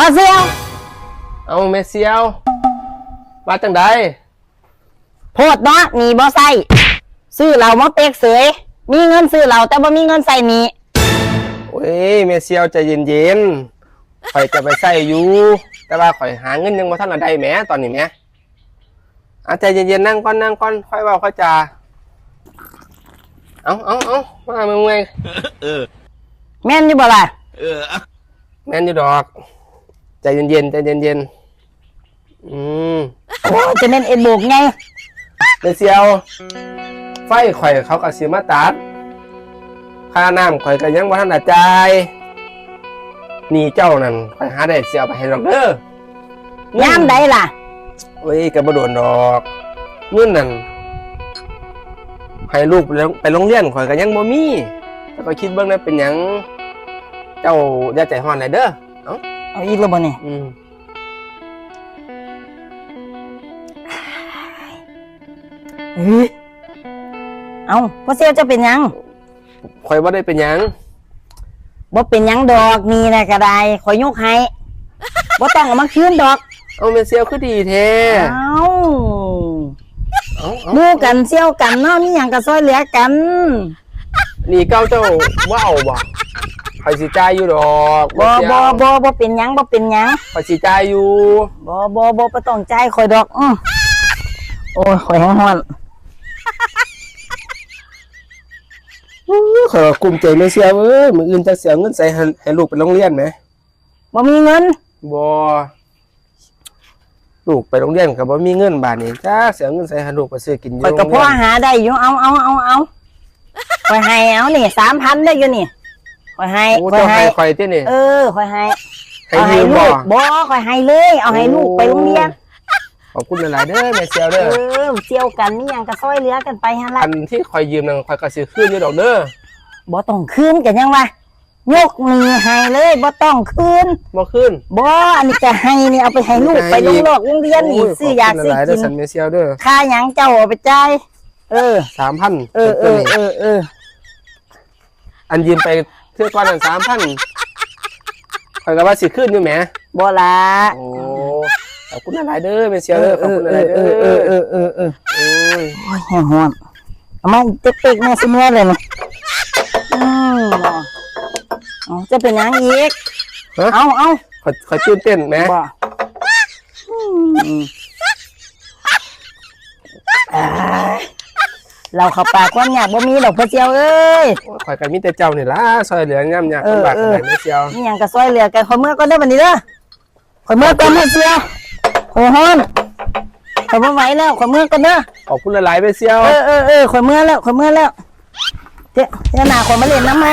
อเสียวเอาเมเซียวมาจังใดโพดเนาะหนีบ่ใส่ซื้อเรามาเป๊กเสยมีเงินซื้อเราแต่บ่มีเงินใส่หนีโอ้ยเมเซียวใจเย็นๆข่อยจะไปใส่อยู่แต่ว่าข่อยหาเงินยังบ่ทันได้แหมตอนนี้แหมใจเย็นๆนั่งก่อนค่อยเว้าค่อยจาเอามาเมื่อยแม่นอยู่บ่ล่ะแม่นอยู่ดอกใจเย็นโอ้จะแม่นเอ็ดโบกไงเมเซียวไฟข่อยเขาก็สิมาตัดค่าน้ำข่อยก็ยังบ่ทันได้จ่ายนี่เจ้านั่นข่อยหาได้เสียไปให้ดอกเด้อยามใดล่ะโอ้ยก็บ่โดนดอกเงินนั่นให้ลูกไปโรงเรียนข่อยก็ยังบ่มีแต่ก็คิดเบิ่งได้เป็นหยังเจ้าอย่าใจร้อนเลยเด้อเอาอีกแล้วบ่นี่เอาพ่อเสียวจะเป็นหยังข่อยบ่ได้เป็นหยังบ่เป็นหยังดอกนี่นะก็ได้ข่อยยกให้บ่ต้องเอามาคืนดอกเอาเมเซียวคือดีแท้ดูกันเซี่ยวกันเนาะมีหยังก็ซอยเหลือกันนี่เก้าเจ้าว่าเอาบ่ข่อยสิจ่ายอยู่ดอกบ่เป็นหยังบ่เป็นหยังข่อยสิจ่ายอยู่บ่ต้องจ่ายข่อยดอกโอ้ยข่อยร้อนข่อยกลุ้มใจเมเซียวเอ้ยมื้ออื่นจะเสียเงินใส่ให้ลูกไปโรงเรียนไหมบ่มีเงินบ่ลูกไปโรงเรียนก็บ่มีเงินบาทนี้จ้าเสียเงินใส่ให้ลูกไปซื้อกินอยู่ข่อยก็พอหาได้อยู่เอาข่อยให้เอานี่ 3,000 ได้อยู่นี่ข่อยให้ข่อยตินี่ข่อยให้ยืมบ่ข่อยให้เลยเอาให้ลูกไปโรงเรียนขอบคุณหลายๆเด้อแม่เซียวเด้อเซียวกันมีหยังก็ซอยเหลือกันไปหั่นล่ะอันที่ข่อยยืมนั่นข่อยก็สิคืนอยู่ดอกเด้อบ่ต้องคืนกันยังวะยกมือให้เลยบ่ต้องคืนบ่คืนบ่อันนี้จะให้นี่เอาไปให้ลูกไปโรงเรียนนี่ซื้อยาซื้อกินแม่เซียวเด้อค่าหยังเจ้าเอาไปจ่าย3,000อันยืมไปเทื่อก่อนนั่น 3,000 ข่อยก็ว่าสิคืนอยู่แหมบ่ล่ะโอ้ขอบคุณหลายๆเด้อแม่เซียวเด้อขอบคุณหลายๆเด้อโอ้ยฮ้อนเอามาเต็กๆแม่สิเมื่อเลยนี่จะเป็นยังอีกเอาข่อยตื่นเต้นแหมเราเข้าปากความยากบ่มีดอกพ่อเจียวเอ้ยข่อยก็มีแต่เจ้านี่ล่ะซอยเหลือย่ำยากลำบากอะไรแม่เซียวนี่หยังก็ซอยเหลือกันข่อยเมื่อก่อนได้บัดนี้เด้อข่อยเมื่อก่อนแม่เซียวข่อยฮ้อนข่อยบ่ไหวแล้วข่อยเมื่อก่อนเด้อขอบคุณหลายๆแม่เซียวข่อยเมื่อแล้วเจ้าหน้าข่อยมาเล่นน้ำไหม